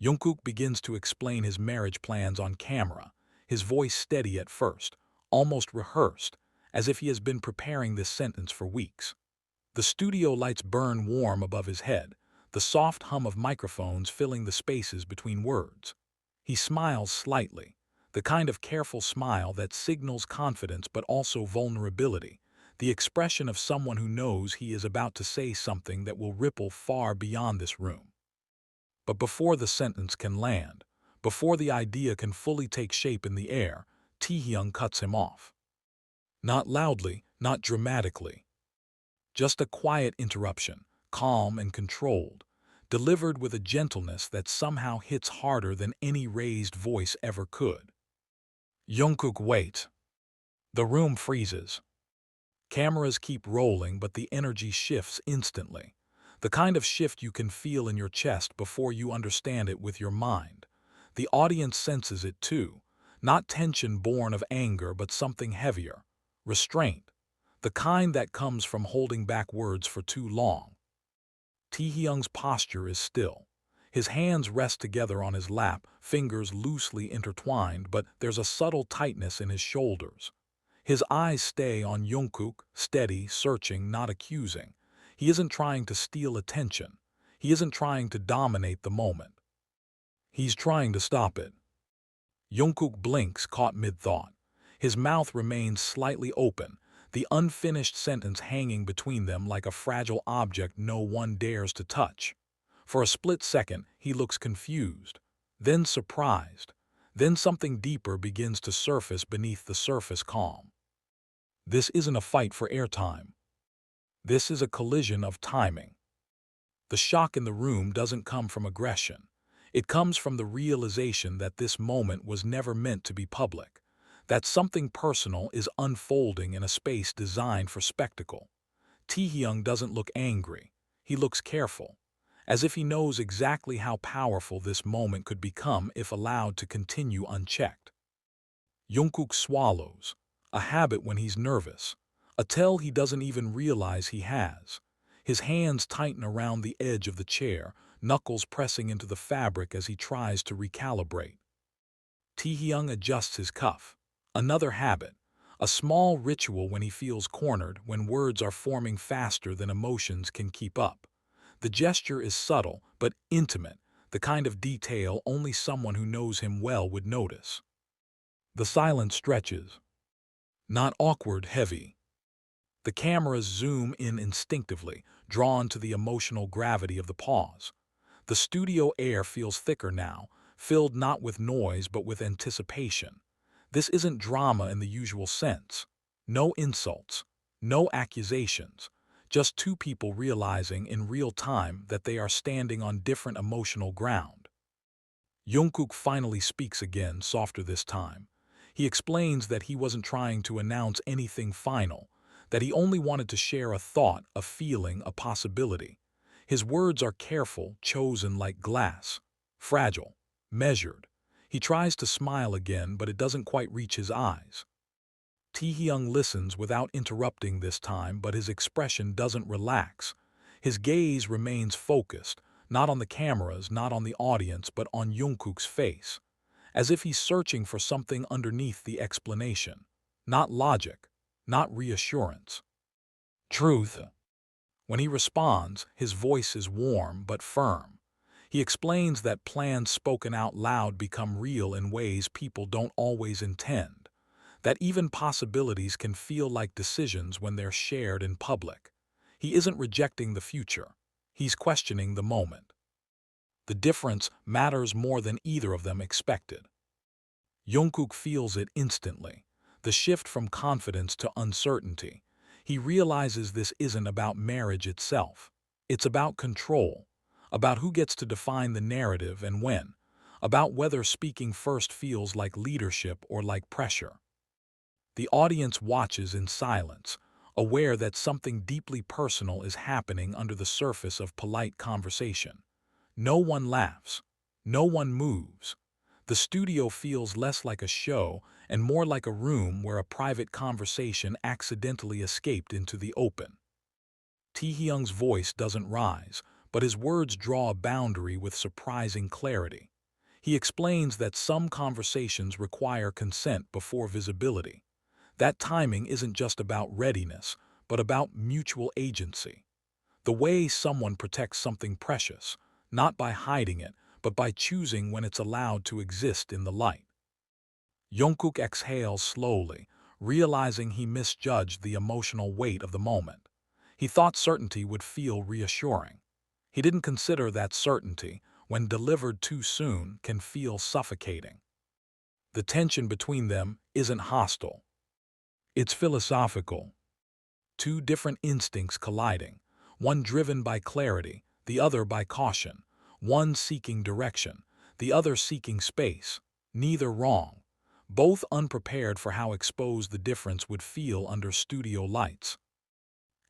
Jungkook begins to explain his marriage plans on camera, his voice steady at first, almost rehearsed, as if he has been preparing this sentence for weeks. The studio lights burn warm above his head, the soft hum of microphones filling the spaces between words. He smiles slightly, the kind of careful smile that signals confidence but also vulnerability, the expression of someone who knows he is about to say something that will ripple far beyond this room. But before the sentence can land, before the idea can fully take shape in the air, Taehyung cuts him off. Not loudly, not dramatically. Just a quiet interruption, calm and controlled, delivered with a gentleness that somehow hits harder than any raised voice ever could. Jungkook wait. The room freezes. Cameras keep rolling, but the energy shifts instantly. The kind of shift you can feel in your chest before you understand it with your mind. The audience senses it too, not tension born of anger but something heavier, restraint, the kind that comes from holding back words for too long. Taehyung's posture is still. His hands rest together on his lap, fingers loosely intertwined, but there's a subtle tightness in his shoulders. His eyes stay on Jungkook, steady, searching, not accusing. He isn't trying to steal attention. He isn't trying to dominate the moment. He's trying to stop it. Jungkook blinks, caught mid-thought. His mouth remains slightly open, the unfinished sentence hanging between them like a fragile object no one dares to touch. For a split second, he looks confused, then surprised. Then something deeper begins to surface beneath the surface calm. This isn't a fight for airtime. This is a collision of timing. The shock in the room doesn't come from aggression. It comes from the realization that this moment was never meant to be public, that something personal is unfolding in a space designed for spectacle. Taehyung doesn't look angry. He looks careful, as if he knows exactly how powerful this moment could become if allowed to continue unchecked. Jungkook swallows, a habit when he's nervous, a tell he doesn't even realize he has. His hands tighten around the edge of the chair, knuckles pressing into the fabric as he tries to recalibrate. Taehyung adjusts his cuff. Another habit, a small ritual when he feels cornered, when words are forming faster than emotions can keep up. The gesture is subtle but intimate, the kind of detail only someone who knows him well would notice. The silence stretches. Not awkward, heavy. The cameras zoom in instinctively, drawn to the emotional gravity of the pause. The studio air feels thicker now, filled not with noise but with anticipation. This isn't drama in the usual sense. No insults, no accusations, just two people realizing in real time that they are standing on different emotional ground. Jungkook finally speaks again, softer this time. He explains that he wasn't trying to announce anything final, that he only wanted to share a thought, a feeling, a possibility. His words are careful, chosen like glass, fragile, measured. He tries to smile again, but it doesn't quite reach his eyes. Taehyung listens without interrupting this time, but his expression doesn't relax. His gaze remains focused, not on the cameras, not on the audience, but on Jungkook's face, as if he's searching for something underneath the explanation. Not logic, not reassurance. Truth. When he responds, his voice is warm but firm. He explains that plans spoken out loud become real in ways people don't always intend, that even possibilities can feel like decisions when they're shared in public. He isn't rejecting the future. He's questioning the moment. The difference matters more than either of them expected. Jungkook feels it instantly, the shift from confidence to uncertainty. He realizes this isn't about marriage itself. It's about control, about who gets to define the narrative and when, about whether speaking first feels like leadership or like pressure. The audience watches in silence, aware that something deeply personal is happening under the surface of polite conversation. No one laughs. No one moves. The studio feels less like a show and more like a room where a private conversation accidentally escaped into the open. Taehyung's voice doesn't rise, but his words draw a boundary with surprising clarity. He explains that some conversations require consent before visibility. That timing isn't just about readiness, but about mutual agency. The way someone protects something precious, not by hiding it, but by choosing when it's allowed to exist in the light. Jungkook exhales slowly, realizing he misjudged the emotional weight of the moment. He thought certainty would feel reassuring. He didn't consider that certainty, when delivered too soon, can feel suffocating. The tension between them isn't hostile. It's philosophical. Two different instincts colliding, one driven by clarity, the other by caution, one seeking direction, the other seeking space, neither wrong, both unprepared for how exposed the difference would feel under studio lights.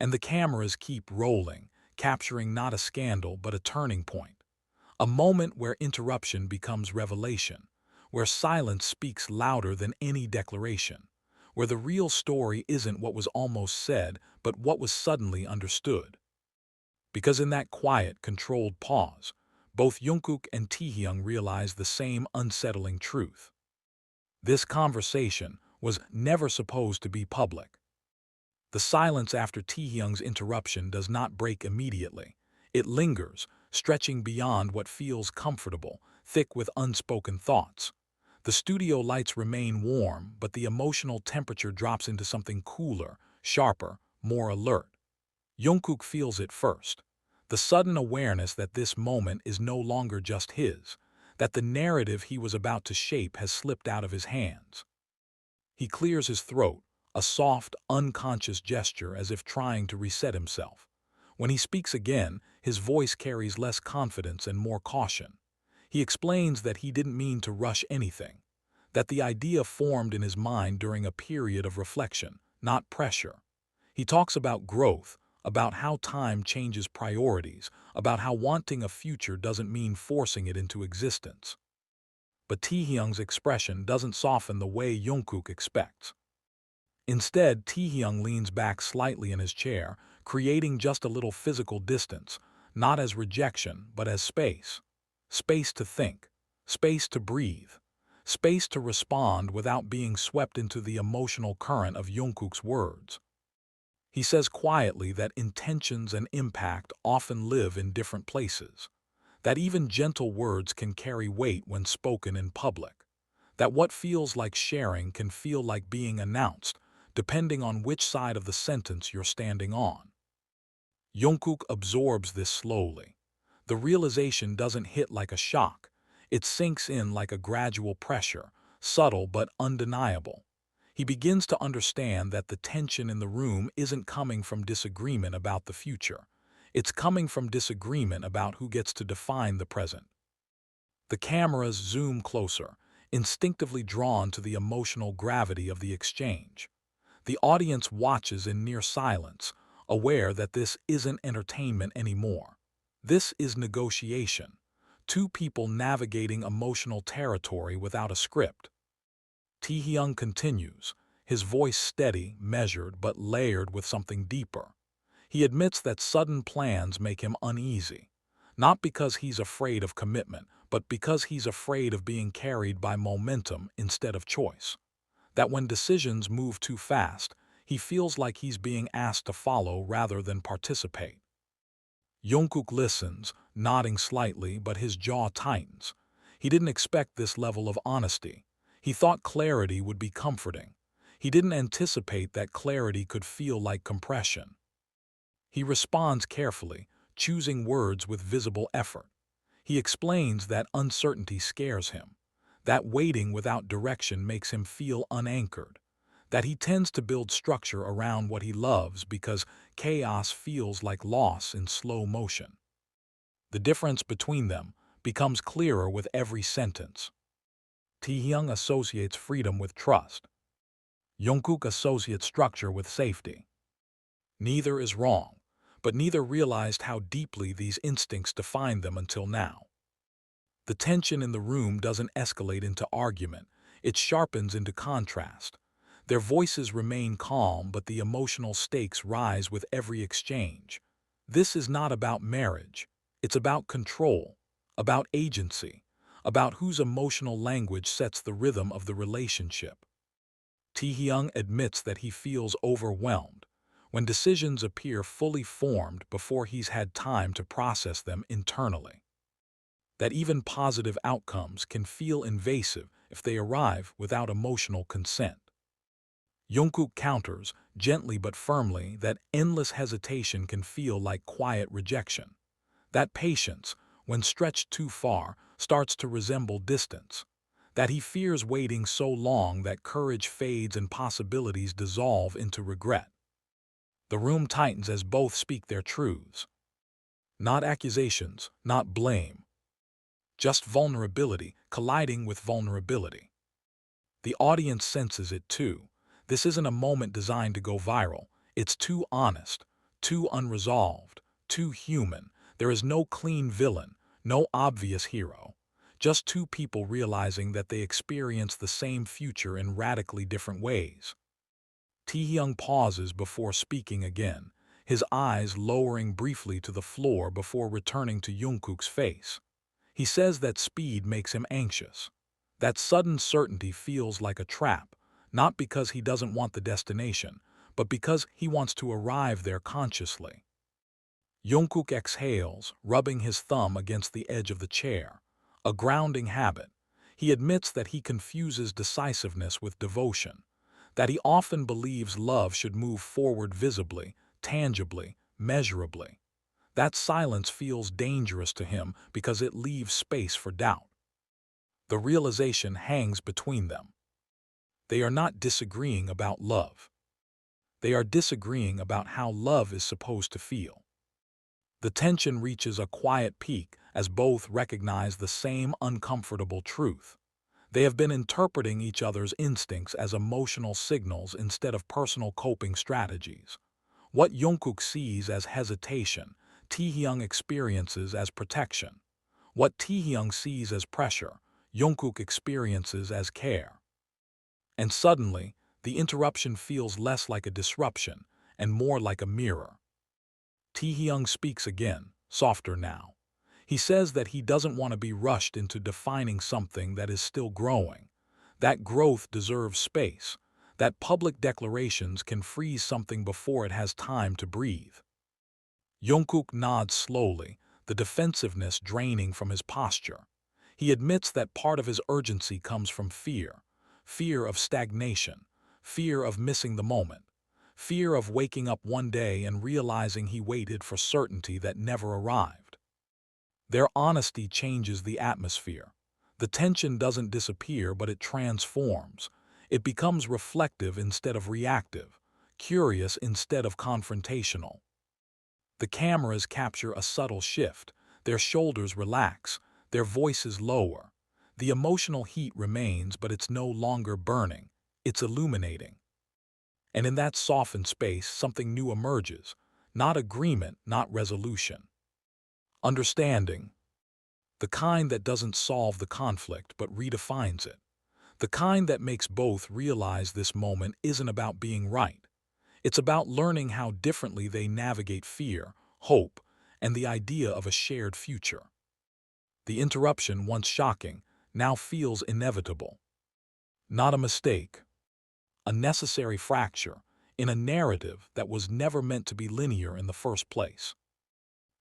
And the cameras keep rolling, capturing not a scandal but a turning point, a moment where interruption becomes revelation, where silence speaks louder than any declaration, where the real story isn't what was almost said, but what was suddenly understood. Because in that quiet, controlled pause, both Jungkook and Taehyung realize the same unsettling truth. This conversation was never supposed to be public. The silence after Taehyung's interruption does not break immediately. It lingers, stretching beyond what feels comfortable, thick with unspoken thoughts. The studio lights remain warm, but the emotional temperature drops into something cooler, sharper, more alert. Jungkook feels it first. The sudden awareness that this moment is no longer just his, that the narrative he was about to shape has slipped out of his hands. He clears his throat, a soft, unconscious gesture as if trying to reset himself. When he speaks again, his voice carries less confidence and more caution. He explains that he didn't mean to rush anything, that the idea formed in his mind during a period of reflection, not pressure. He talks about growth, about how time changes priorities, about how wanting a future doesn't mean forcing it into existence. But Taehyung's expression doesn't soften the way Jungkook expects. Instead, Taehyung leans back slightly in his chair, creating just a little physical distance, not as rejection, but as space. Space to think, space to breathe, space to respond without being swept into the emotional current of Jungkook's words. He says quietly that intentions and impact often live in different places, that even gentle words can carry weight when spoken in public, that what feels like sharing can feel like being announced, depending on which side of the sentence you're standing on. Jungkook absorbs this slowly. The realization doesn't hit like a shock. It sinks in like a gradual pressure, subtle but undeniable. He begins to understand that the tension in the room isn't coming from disagreement about the future. It's coming from disagreement about who gets to define the present. The cameras zoom closer, instinctively drawn to the emotional gravity of the exchange. The audience watches in near silence, aware that this isn't entertainment anymore. This is negotiation. Two people navigating emotional territory without a script. Taehyung continues, his voice steady, measured, but layered with something deeper. He admits that sudden plans make him uneasy, not because he's afraid of commitment, but because he's afraid of being carried by momentum instead of choice. That when decisions move too fast, he feels like he's being asked to follow rather than participate. Jungkook listens, nodding slightly, but his jaw tightens. He didn't expect this level of honesty. He thought clarity would be comforting. He didn't anticipate that clarity could feel like compression. He responds carefully, choosing words with visible effort. He explains that uncertainty scares him, that waiting without direction makes him feel unanchored, that he tends to build structure around what he loves because chaos feels like loss in slow motion. The difference between them becomes clearer with every sentence. Taehyung associates freedom with trust. Jungkook associates structure with safety. Neither is wrong, but neither realized how deeply these instincts defined them until now. The tension in the room doesn't escalate into argument, it sharpens into contrast. Their voices remain calm, but the emotional stakes rise with every exchange. This is not about marriage. It's about control, about agency, about whose emotional language sets the rhythm of the relationship. Taehyung admits that he feels overwhelmed when decisions appear fully formed before he's had time to process them internally. That even positive outcomes can feel invasive if they arrive without emotional consent. Jungkook counters, gently but firmly, that endless hesitation can feel like quiet rejection. That patience, when stretched too far, starts to resemble distance. That he fears waiting so long that courage fades and possibilities dissolve into regret. The room tightens as both speak their truths. Not accusations, not blame. Just vulnerability colliding with vulnerability. The audience senses it too. This isn't a moment designed to go viral. It's too honest, too unresolved, too human. There is no clean villain, no obvious hero. Just two people realizing that they experience the same future in radically different ways. Taehyung pauses before speaking again, his eyes lowering briefly to the floor before returning to Jungkook's face. He says that speed makes him anxious. That sudden certainty feels like a trap, not because he doesn't want the destination, but because he wants to arrive there consciously. Jungkook exhales, rubbing his thumb against the edge of the chair, a grounding habit. He admits that he confuses decisiveness with devotion, that he often believes love should move forward visibly, tangibly, measurably. That silence feels dangerous to him because it leaves space for doubt. The realization hangs between them. They are not disagreeing about love. They are disagreeing about how love is supposed to feel. The tension reaches a quiet peak as both recognize the same uncomfortable truth. They have been interpreting each other's instincts as emotional signals instead of personal coping strategies. What Jungkook sees as hesitation, Taehyung experiences as protection. What Taehyung sees as pressure, Jungkook experiences as care. And suddenly, the interruption feels less like a disruption and more like a mirror. Taehyung speaks again, softer now. He says that he doesn't want to be rushed into defining something that is still growing. That growth deserves space. That public declarations can freeze something before it has time to breathe. Jungkook nods slowly, the defensiveness draining from his posture. He admits that part of his urgency comes from fear. Fear of stagnation. Fear of missing the moment. Fear of waking up one day and realizing he waited for certainty that never arrived. Their honesty changes the atmosphere. The tension doesn't disappear, but it transforms. It becomes reflective instead of reactive, curious instead of confrontational. The cameras capture a subtle shift. Their shoulders relax, their voices lower. The emotional heat remains, but it's no longer burning. It's illuminating. And in that softened space, something new emerges. Not agreement, not resolution. Understanding. The kind that doesn't solve the conflict, but redefines it. The kind that makes both realize this moment isn't about being right. It's about learning how differently they navigate fear, hope, and the idea of a shared future. The interruption, once shocking, now feels inevitable. Not a mistake. A necessary fracture in a narrative that was never meant to be linear in the first place.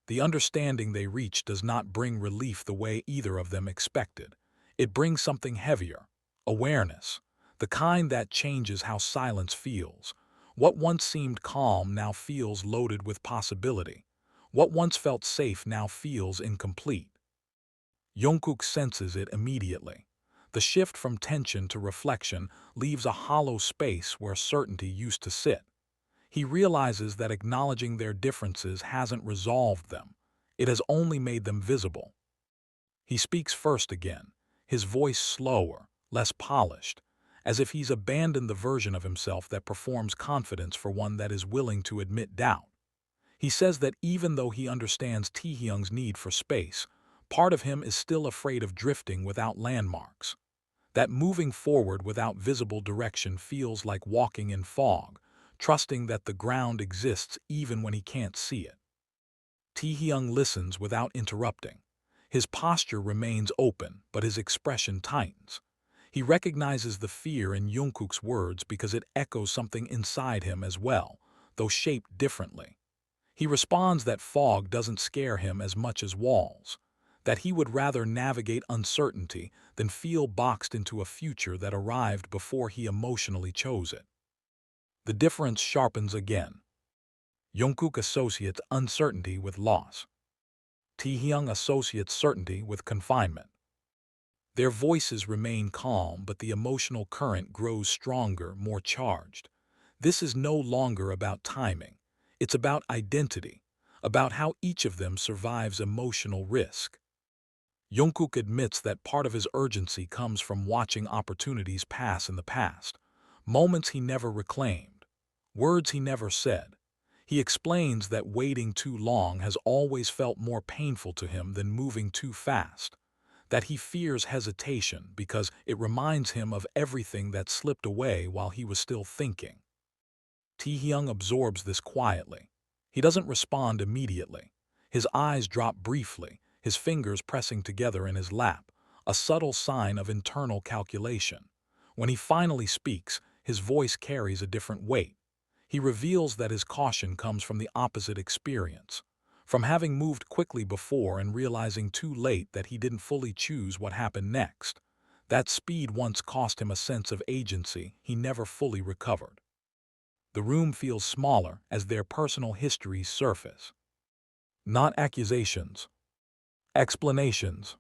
The understanding they reach does not bring relief the way either of them expected. It brings something heavier, awareness, the kind that changes how silence feels. What once seemed calm now feels loaded with possibility. What once felt safe now feels incomplete. Jungkook senses it immediately. The shift from tension to reflection leaves a hollow space where certainty used to sit. He realizes that acknowledging their differences hasn't resolved them. It has only made them visible. He speaks first again, his voice slower, less polished, as if he's abandoned the version of himself that performs confidence for one that is willing to admit doubt. He says that even though he understands Taehyung's need for space, part of him is still afraid of drifting without landmarks. That moving forward without visible direction feels like walking in fog, trusting that the ground exists even when he can't see it. Taehyung listens without interrupting. His posture remains open, but his expression tightens. He recognizes the fear in Jungkook's words because it echoes something inside him as well, though shaped differently. He responds that fog doesn't scare him as much as walls, that he would rather navigate uncertainty than feel boxed into a future that arrived before he emotionally chose it. The difference sharpens again. Jungkook associates uncertainty with loss. Taehyung associates certainty with confinement. Their voices remain calm, but the emotional current grows stronger, more charged. This is no longer about timing. It's about identity, about how each of them survives emotional risk. Jungkook admits that part of his urgency comes from watching opportunities pass in the past, moments he never reclaimed, words he never said. He explains that waiting too long has always felt more painful to him than moving too fast, that he fears hesitation because it reminds him of everything that slipped away while he was still thinking. Taehyung absorbs this quietly. He doesn't respond immediately. His eyes drop briefly, his fingers pressing together in his lap, a subtle sign of internal calculation. When he finally speaks, his voice carries a different weight. He reveals that his caution comes from the opposite experience, from having moved quickly before and realizing too late that he didn't fully choose what happened next. That speed once cost him a sense of agency he never fully recovered. The room feels smaller as their personal histories surface. Not accusations, explanations.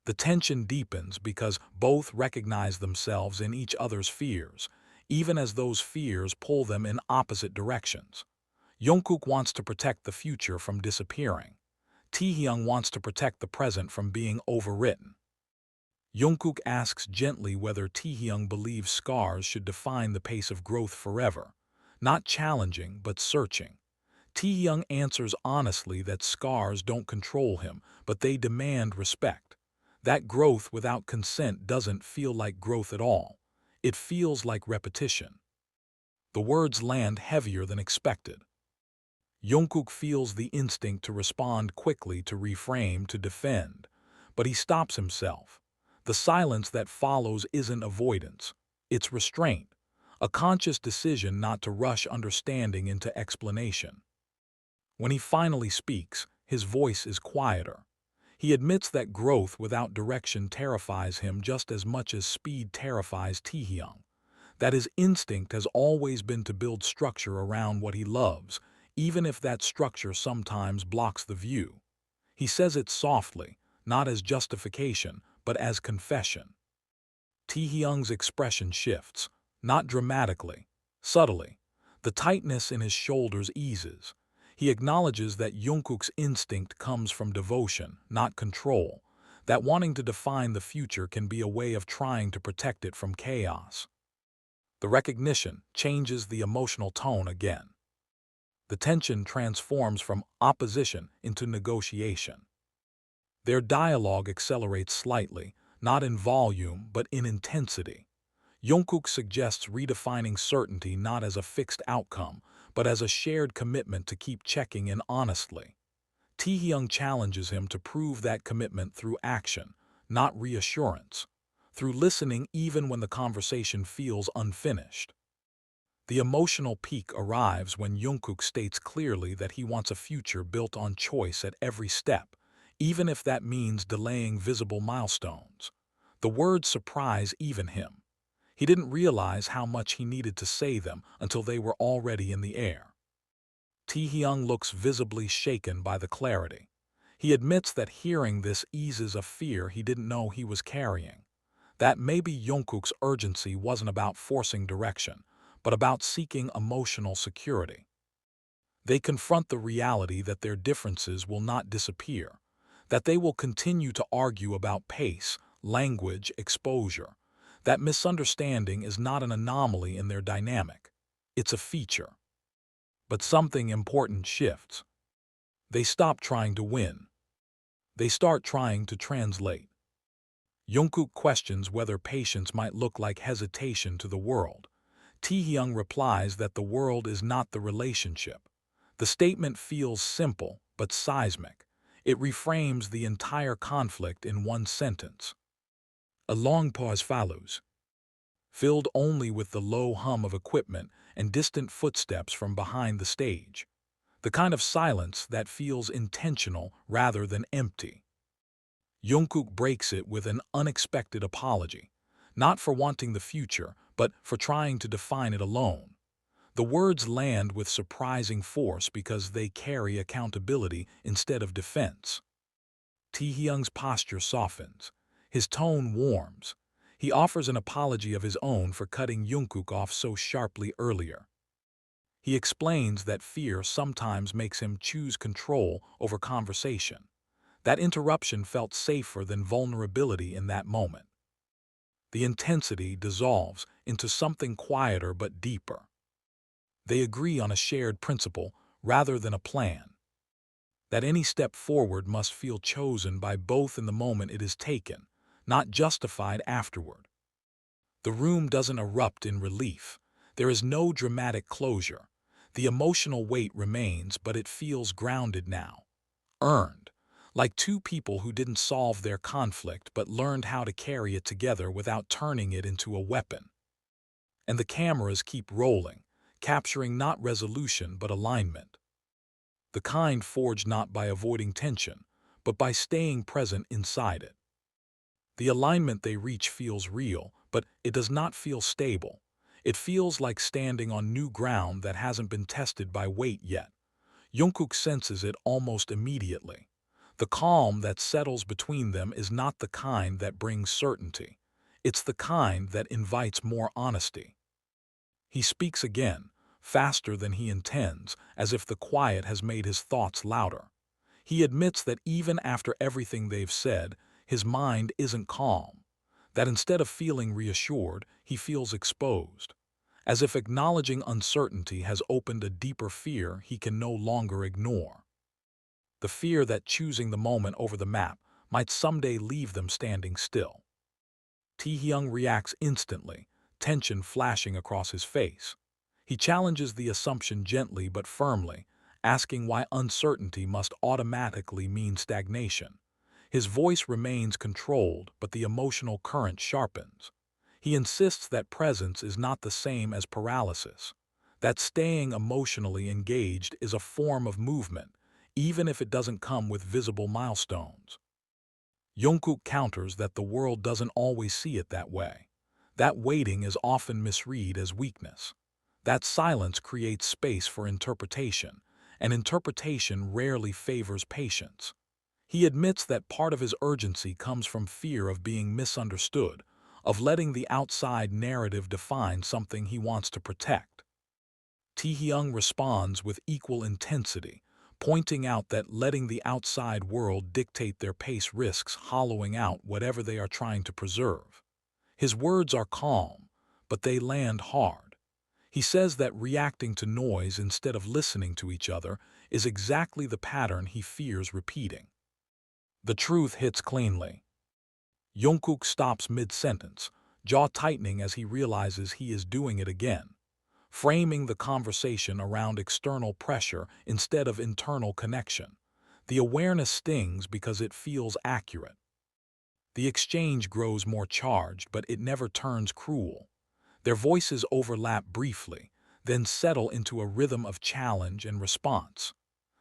The tension deepens because both recognize themselves in each other's fears, even as those fears pull them in opposite directions. Jungkook wants to protect the future from disappearing. Taehyung wants to protect the present from being overwritten. Jungkook asks gently whether Taehyung believes scars should define the pace of growth forever, not challenging but searching. Taehyung answers honestly that scars don't control him, but they demand respect. That growth without consent doesn't feel like growth at all. It feels like repetition. The words land heavier than expected. Jungkook feels the instinct to respond quickly, to reframe, to defend, but he stops himself. The silence that follows isn't avoidance, it's restraint, a conscious decision not to rush understanding into explanation. When he finally speaks, his voice is quieter. He admits that growth without direction terrifies him just as much as speed terrifies Taehyung, that his instinct has always been to build structure around what he loves, even if that structure sometimes blocks the view. He says it softly, not as justification, but as confession. Taehyung's expression shifts, not dramatically, subtly. The tightness in his shoulders eases. He acknowledges that Jungkook's instinct comes from devotion, not control, that wanting to define the future can be a way of trying to protect it from chaos. The recognition changes the emotional tone again. The tension transforms from opposition into negotiation. Their dialogue accelerates slightly, not in volume but in intensity. Jungkook suggests redefining certainty not as a fixed outcome, but as a shared commitment to keep checking in honestly. Taehyung challenges him to prove that commitment through action, not reassurance, through listening even when the conversation feels unfinished. The emotional peak arrives when Jungkook states clearly that he wants a future built on choice at every step, even if that means delaying visible milestones. The words surprise even him. He didn't realize how much he needed to say them until they were already in the air. Taehyung looks visibly shaken by the clarity. He admits that hearing this eases a fear he didn't know he was carrying. That maybe Jungkook's urgency wasn't about forcing direction, but about seeking emotional security. They confront the reality that their differences will not disappear, that they will continue to argue about pace, language, exposure, that misunderstanding is not an anomaly in their dynamic. It's a feature. But something important shifts. They stop trying to win. They start trying to translate. Jungkook questions whether patience might look like hesitation to the world. Taehyung replies that the world is not the relationship. The statement feels simple, but seismic. It reframes the entire conflict in one sentence. A long pause follows, filled only with the low hum of equipment and distant footsteps from behind the stage. The kind of silence that feels intentional rather than empty. Jungkook breaks it with an unexpected apology, not for wanting the future, but for trying to define it alone. The words land with surprising force because they carry accountability instead of defense. Taehyung's posture softens. His tone warms. He offers an apology of his own for cutting Jungkook off so sharply earlier. He explains that fear sometimes makes him choose control over conversation. That interruption felt safer than vulnerability in that moment. The intensity dissolves into something quieter but deeper. They agree on a shared principle rather than a plan. That any step forward must feel chosen by both in the moment it is taken, not justified afterward. The room doesn't erupt in relief. There is no dramatic closure. The emotional weight remains, but it feels grounded now. Earned. Like two people who didn't solve their conflict but learned how to carry it together without turning it into a weapon. And the cameras keep rolling, capturing not resolution but alignment. The kind forged not by avoiding tension, but by staying present inside it. The alignment they reach feels real, but it does not feel stable. It feels like standing on new ground that hasn't been tested by weight yet. Jungkook senses it almost immediately. The calm that settles between them is not the kind that brings certainty. It's the kind that invites more honesty. He speaks again, faster than he intends, as if the quiet has made his thoughts louder. He admits that even after everything they've said, his mind isn't calm. That instead of feeling reassured, he feels exposed. As if acknowledging uncertainty has opened a deeper fear he can no longer ignore. The fear that choosing the moment over the map might someday leave them standing still. Taehyung reacts instantly, tension flashing across his face. He challenges the assumption gently but firmly, asking why uncertainty must automatically mean stagnation. His voice remains controlled, but the emotional current sharpens. He insists that presence is not the same as paralysis, that staying emotionally engaged is a form of movement, even if it doesn't come with visible milestones. Jungkook counters that the world doesn't always see it that way. That waiting is often misread as weakness. That silence creates space for interpretation, and interpretation rarely favors patience. He admits that part of his urgency comes from fear of being misunderstood, of letting the outside narrative define something he wants to protect. Taehyung responds with equal intensity, pointing out that letting the outside world dictate their pace risks hollowing out whatever they are trying to preserve. His words are calm, but they land hard. He says that reacting to noise instead of listening to each other is exactly the pattern he fears repeating. The truth hits cleanly. Jungkook stops mid-sentence, jaw tightening as he realizes he is doing it again, framing the conversation around external pressure instead of internal connection. The awareness stings because it feels accurate. The exchange grows more charged, but it never turns cruel. Their voices overlap briefly, then settle into a rhythm of challenge and response.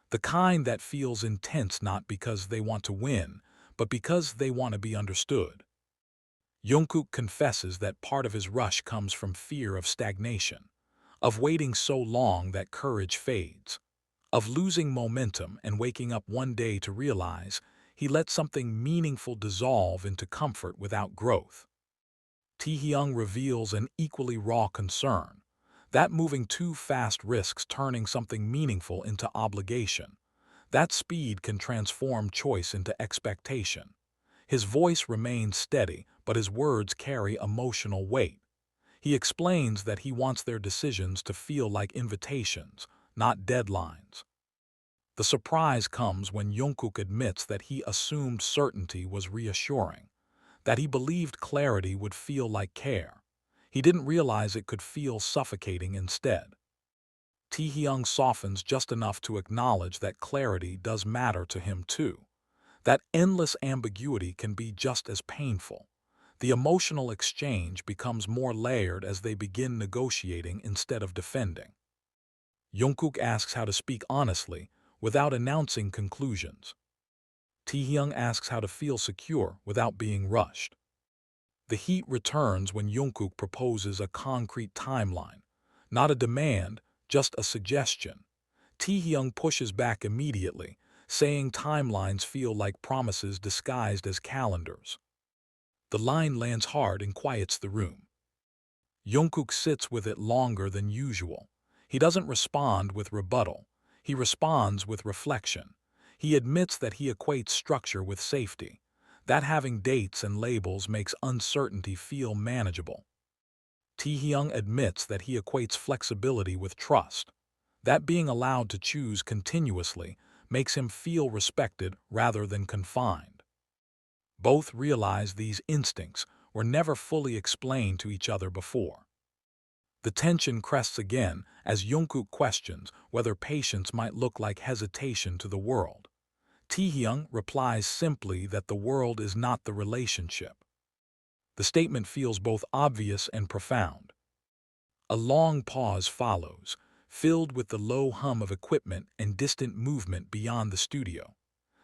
The kind that feels intense not because they want to win, but because they want to be understood. Jungkook confesses that part of his rush comes from fear of stagnation, of waiting so long that courage fades, of losing momentum and waking up one day to realize he let something meaningful dissolve into comfort without growth. Taehyung reveals an equally raw concern, that moving too fast risks turning something meaningful into obligation. That speed can transform choice into expectation. His voice remains steady, but his words carry emotional weight. He explains that he wants their decisions to feel like invitations, not deadlines. The surprise comes when Jungkook admits that he assumed certainty was reassuring, that he believed clarity would feel like care. He didn't realize it could feel suffocating instead. Taehyung softens just enough to acknowledge that clarity does matter to him too. That endless ambiguity can be just as painful. The emotional exchange becomes more layered as they begin negotiating instead of defending. Jungkook asks how to speak honestly without announcing conclusions. Taehyung asks how to feel secure without being rushed. The heat returns when Jungkook proposes a concrete timeline, not a demand, just a suggestion. Taehyung pushes back immediately, saying timelines feel like promises disguised as calendars. The line lands hard and quiets the room. Jungkook sits with it longer than usual. He doesn't respond with rebuttal. He responds with reflection. He admits that he equates structure with safety, that having dates and labels makes uncertainty feel manageable. Taehyung admits that he equates flexibility with trust, that being allowed to choose continuously makes him feel respected rather than confined. Both realize these instincts were never fully explained to each other before. The tension crests again as Jungkook questions whether patience might look like hesitation to the world. Taehyung replies simply that the world is not the relationship. The statement feels both obvious and profound. A long pause follows, filled with the low hum of equipment and distant movement beyond the studio,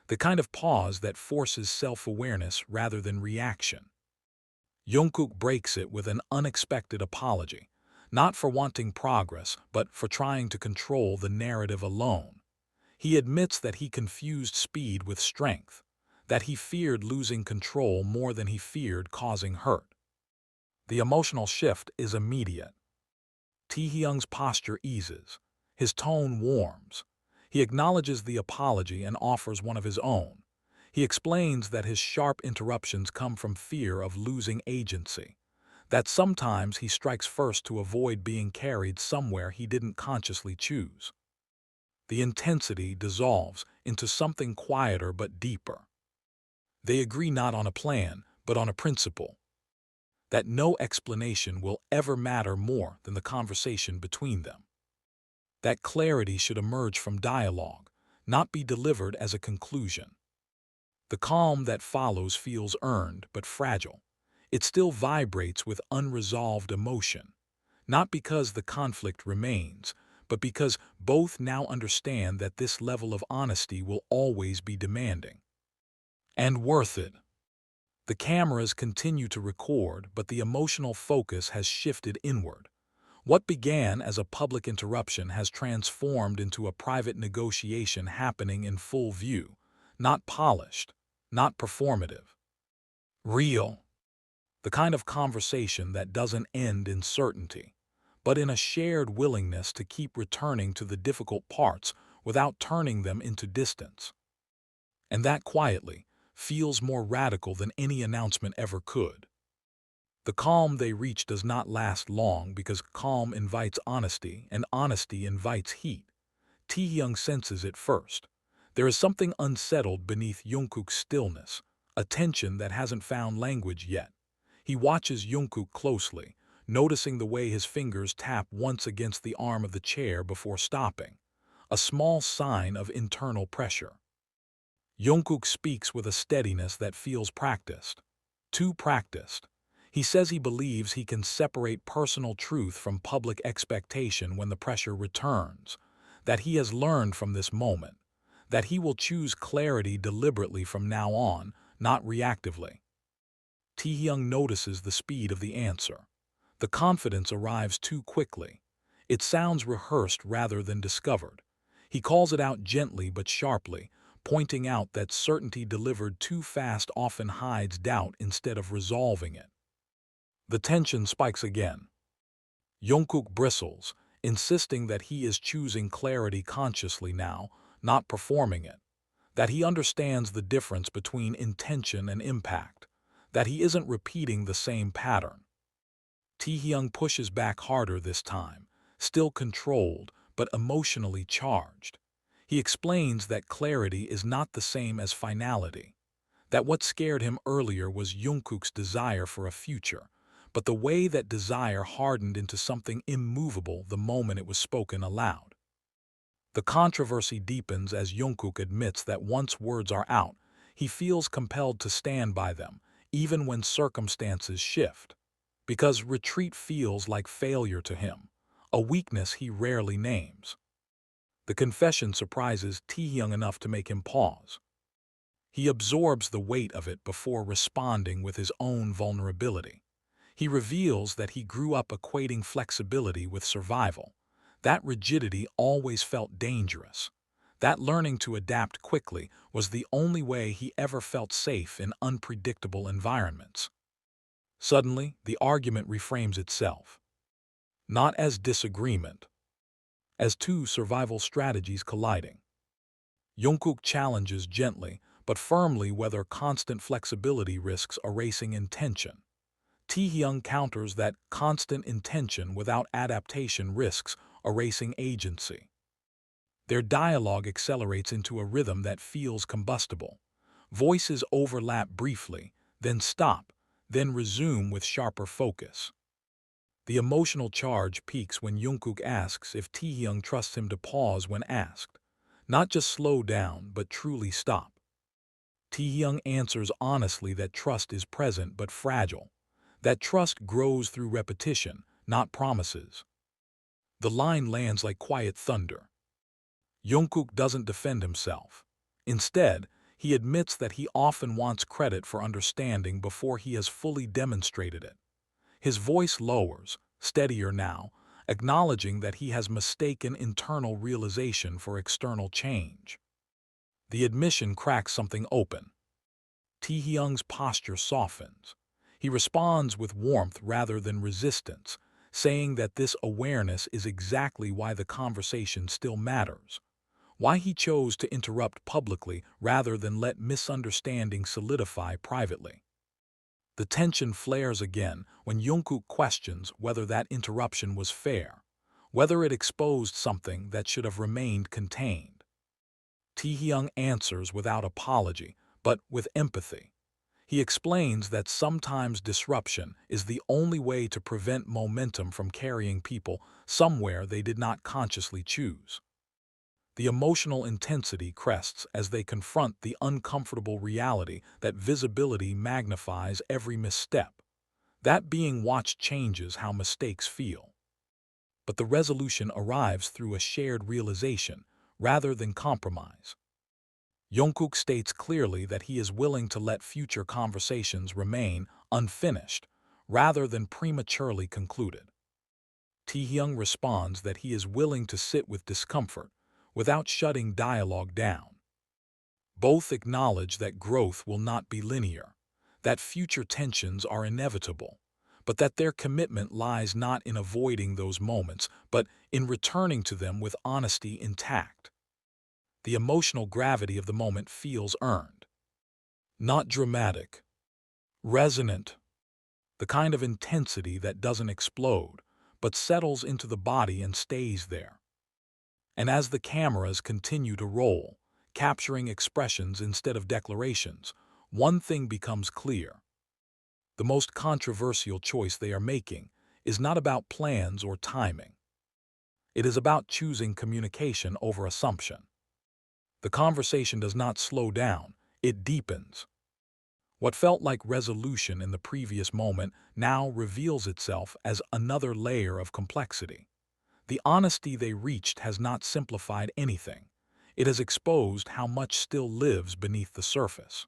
the kind of pause that forces self-awareness rather than reaction. Jungkook breaks it with an unexpected apology, not for wanting progress, but for trying to control the narrative alone. He admits that he confused speed with strength, that he feared losing control more than he feared causing hurt. The emotional shift is immediate. Taehyung's posture eases. His tone warms. He acknowledges the apology and offers one of his own. He explains that his sharp interruptions come from fear of losing agency, that sometimes he strikes first to avoid being carried somewhere he didn't consciously choose. The intensity dissolves into something quieter but deeper. They agree not on a plan, but on a principle, that no explanation will ever matter more than the conversation between them. That clarity should emerge from dialogue, not be delivered as a conclusion. The calm that follows feels earned but fragile. It still vibrates with unresolved emotion, not because the conflict remains, but because both now understand that this level of honesty will always be demanding. And worth it. The cameras continue to record, but the emotional focus has shifted inward. What began as a public interruption has transformed into a private negotiation happening in full view, not polished, not performative. Real. The kind of conversation that doesn't end in certainty, but in a shared willingness to keep returning to the difficult parts without turning them into distance. And that quietly feels more radical than any announcement ever could. The calm they reach does not last long because calm invites honesty and honesty invites heat. Taehyung senses it first. There is something unsettled beneath Jungkook's stillness, a tension that hasn't found language yet. He watches Jungkook closely, noticing the way his fingers tap once against the arm of the chair before stopping, a small sign of internal pressure. Jungkook speaks with a steadiness that feels practiced, too practiced. He says he believes he can separate personal truth from public expectation when the pressure returns, that he has learned from this moment, that he will choose clarity deliberately from now on, not reactively. Taehyung notices the speed of the answer. The confidence arrives too quickly. It sounds rehearsed rather than discovered. He calls it out gently but sharply, pointing out that certainty delivered too fast often hides doubt instead of resolving it. The tension spikes again. Jungkook bristles, insisting that he is choosing clarity consciously now, not performing it, that he understands the difference between intention and impact, that he isn't repeating the same pattern. Taehyung pushes back harder this time, still controlled but emotionally charged. He explains that clarity is not the same as finality, that what scared him earlier was Jungkook's desire for a future, but the way that desire hardened into something immovable the moment it was spoken aloud. The controversy deepens as Jungkook admits that once words are out, he feels compelled to stand by them, even when circumstances shift. Because retreat feels like failure to him, a weakness he rarely names. The confession surprises Taehyung enough to make him pause. He absorbs the weight of it before responding with his own vulnerability. He reveals that he grew up equating flexibility with survival. That rigidity always felt dangerous. That learning to adapt quickly was the only way he ever felt safe in unpredictable environments. Suddenly, the argument reframes itself. Not as disagreement, as two survival strategies colliding. Jungkook challenges gently, but firmly whether constant flexibility risks erasing intention. Taehyung counters that constant intention without adaptation risks erasing agency. Their dialogue accelerates into a rhythm that feels combustible. Voices overlap briefly, then stop, then resume with sharper focus. The emotional charge peaks when Jungkook asks if Taehyung trusts him to pause when asked. Not just slow down, but truly stop. Taehyung answers honestly that trust is present but fragile. That trust grows through repetition, not promises. The line lands like quiet thunder. Jungkook doesn't defend himself. Instead, he admits that he often wants credit for understanding before he has fully demonstrated it. His voice lowers, steadier now, acknowledging that he has mistaken internal realization for external change. The admission cracks something open. Taehyung's posture softens. He responds with warmth rather than resistance, saying that this awareness is exactly why the conversation still matters. Why he chose to interrupt publicly rather than let misunderstanding solidify privately. The tension flares again when Jungkook questions whether that interruption was fair, whether it exposed something that should have remained contained. Taehyung answers without apology, but with empathy. He explains that sometimes disruption is the only way to prevent momentum from carrying people somewhere they did not consciously choose. The emotional intensity crests as they confront the uncomfortable reality that visibility magnifies every misstep. That being watched changes how mistakes feel. But the resolution arrives through a shared realization rather than compromise. Jungkook states clearly that he is willing to let future conversations remain unfinished rather than prematurely concluded. Taehyung responds that he is willing to sit with discomfort without shutting dialogue down. Both acknowledge that growth will not be linear, that future tensions are inevitable, but that their commitment lies not in avoiding those moments, but in returning to them with honesty intact. The emotional gravity of the moment feels earned. Not dramatic, resonant, the kind of intensity that doesn't explode, but settles into the body and stays there. And as the cameras continue to roll, capturing expressions instead of declarations, one thing becomes clear. The most controversial choice they are making is not about plans or timing. It is about choosing communication over assumption. The conversation does not slow down, it deepens. What felt like resolution in the previous moment now reveals itself as another layer of complexity. The honesty they reached has not simplified anything. It has exposed how much still lives beneath the surface.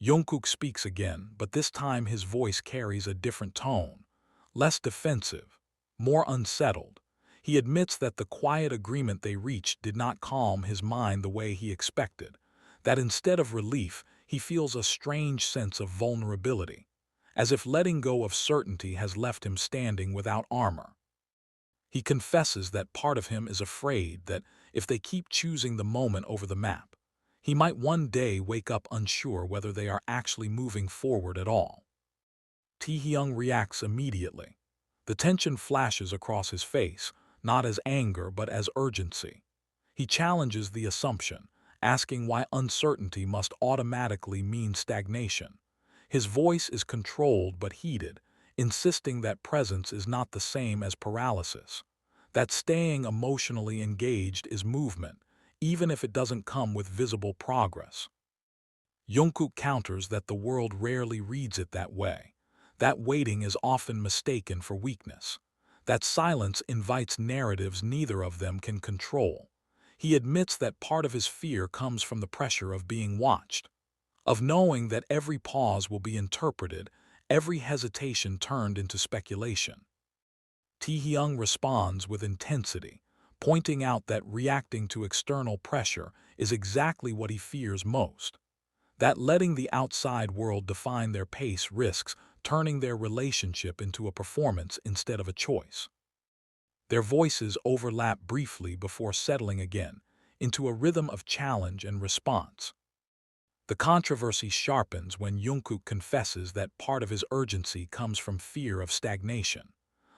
Jungkook speaks again, but this time his voice carries a different tone. Less defensive, more unsettled. He admits that the quiet agreement they reached did not calm his mind the way he expected, that instead of relief, he feels a strange sense of vulnerability, as if letting go of certainty has left him standing without armor. He confesses that part of him is afraid that if they keep choosing the moment over the map, he might one day wake up unsure whether they are actually moving forward at all. Taehyung reacts immediately. The tension flashes across his face, not as anger but as urgency. He challenges the assumption, asking why uncertainty must automatically mean stagnation. His voice is controlled but heated, insisting that presence is not the same as paralysis. that staying emotionally engaged is movement, even if it doesn't come with visible progress. Jungkook counters that the world rarely reads it that way, that waiting is often mistaken for weakness, that silence invites narratives neither of them can control. He admits that part of his fear comes from the pressure of being watched, of knowing that every pause will be interpreted, every hesitation turned into speculation. Taehyung responds with intensity, pointing out that reacting to external pressure is exactly what he fears most, that letting the outside world define their pace risks turning their relationship into a performance instead of a choice. Their voices overlap briefly before settling again into a rhythm of challenge and response. The controversy sharpens when Jungkook confesses that part of his urgency comes from fear of stagnation,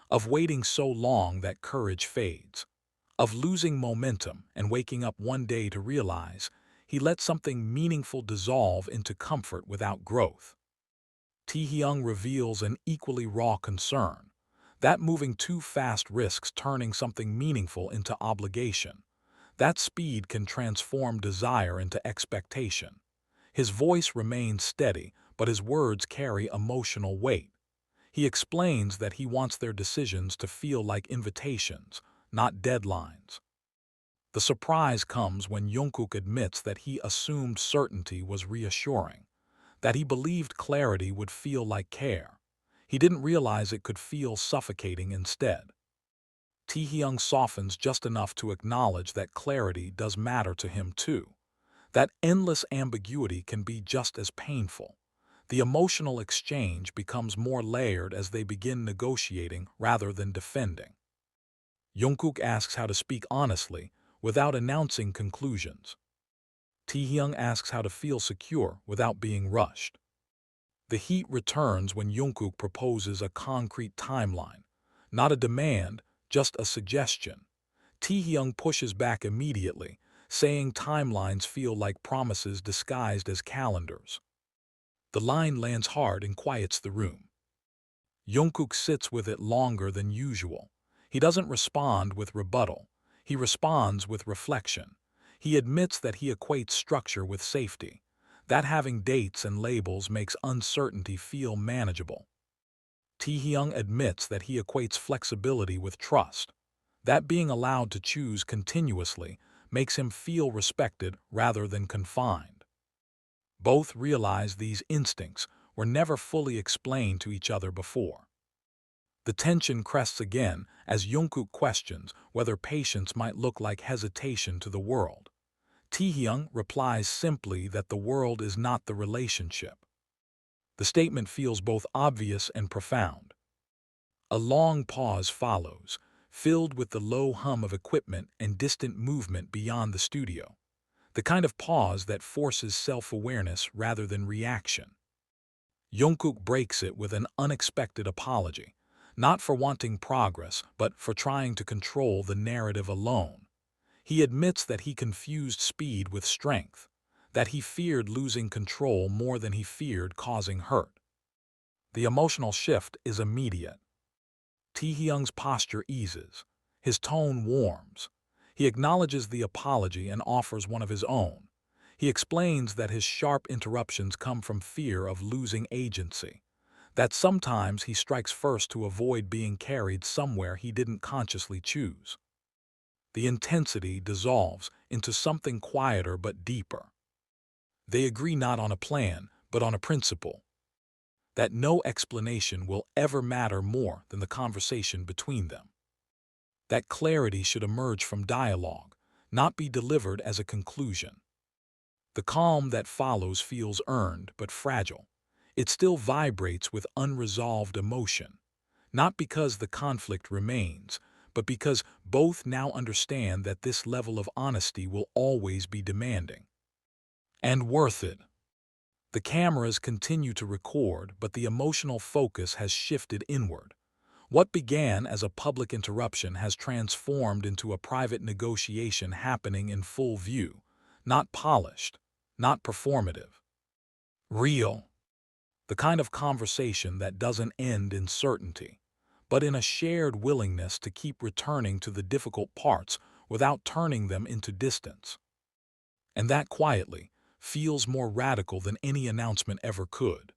of waiting so long that courage fades, of losing momentum and waking up one day to realize he let something meaningful dissolve into comfort without growth. Taehyung reveals an equally raw concern, that moving too fast risks turning something meaningful into obligation. That speed can transform desire into expectation. His voice remains steady, but his words carry emotional weight. He explains that he wants their decisions to feel like invitations, not deadlines. The surprise comes when Jungkook admits that he assumed certainty was reassuring, that he believed clarity would feel like care. He didn't realize it could feel suffocating instead. Taehyung softens just enough to acknowledge that clarity does matter to him too, that endless ambiguity can be just as painful. The emotional exchange becomes more layered as they begin negotiating rather than defending. Jungkook asks how to speak honestly without announcing conclusions. Taehyung asks how to feel secure without being rushed. The heat returns when Jungkook proposes a concrete timeline, not a demand, just a suggestion. Taehyung pushes back immediately, saying timelines feel like promises disguised as calendars. The line lands hard and quiets the room. Jungkook sits with it longer than usual. He doesn't respond with rebuttal. He responds with reflection. He admits that he equates structure with safety, that having dates and labels makes uncertainty feel manageable. Taehyung admits that he equates flexibility with trust, that being allowed to choose continuously makes him feel respected rather than confined. Both realize these instincts were never fully explained to each other before. The tension crests again as Jungkook questions whether patience might look like hesitation to the world. Taehyung replies simply that the world is not the relationship. The statement feels both obvious and profound. A long pause follows, filled with the low hum of equipment and distant movement beyond the studio, the kind of pause that forces self-awareness rather than reaction. Jungkook breaks it with an unexpected apology, not for wanting progress, but for trying to control the narrative alone. He admits that he confused speed with strength, that he feared losing control more than he feared causing hurt. The emotional shift is immediate. Taehyung's posture eases. His tone warms. He acknowledges the apology and offers one of his own. He explains that his sharp interruptions come from fear of losing agency, that sometimes he strikes first to avoid being carried somewhere he didn't consciously choose. The intensity dissolves into something quieter but deeper. They agree not on a plan, but on a principle, that no explanation will ever matter more than the conversation between them. That clarity should emerge from dialogue, not be delivered as a conclusion. The calm that follows feels earned but fragile. It still vibrates with unresolved emotion, not because the conflict remains, but because both now understand that this level of honesty will always be demanding. And worth it. The cameras continue to record, but the emotional focus has shifted inward. What began as a public interruption has transformed into a private negotiation happening in full view, not polished, not performative. Real. The kind of conversation that doesn't end in certainty, but in a shared willingness to keep returning to the difficult parts without turning them into distance. And that quietly feels more radical than any announcement ever could.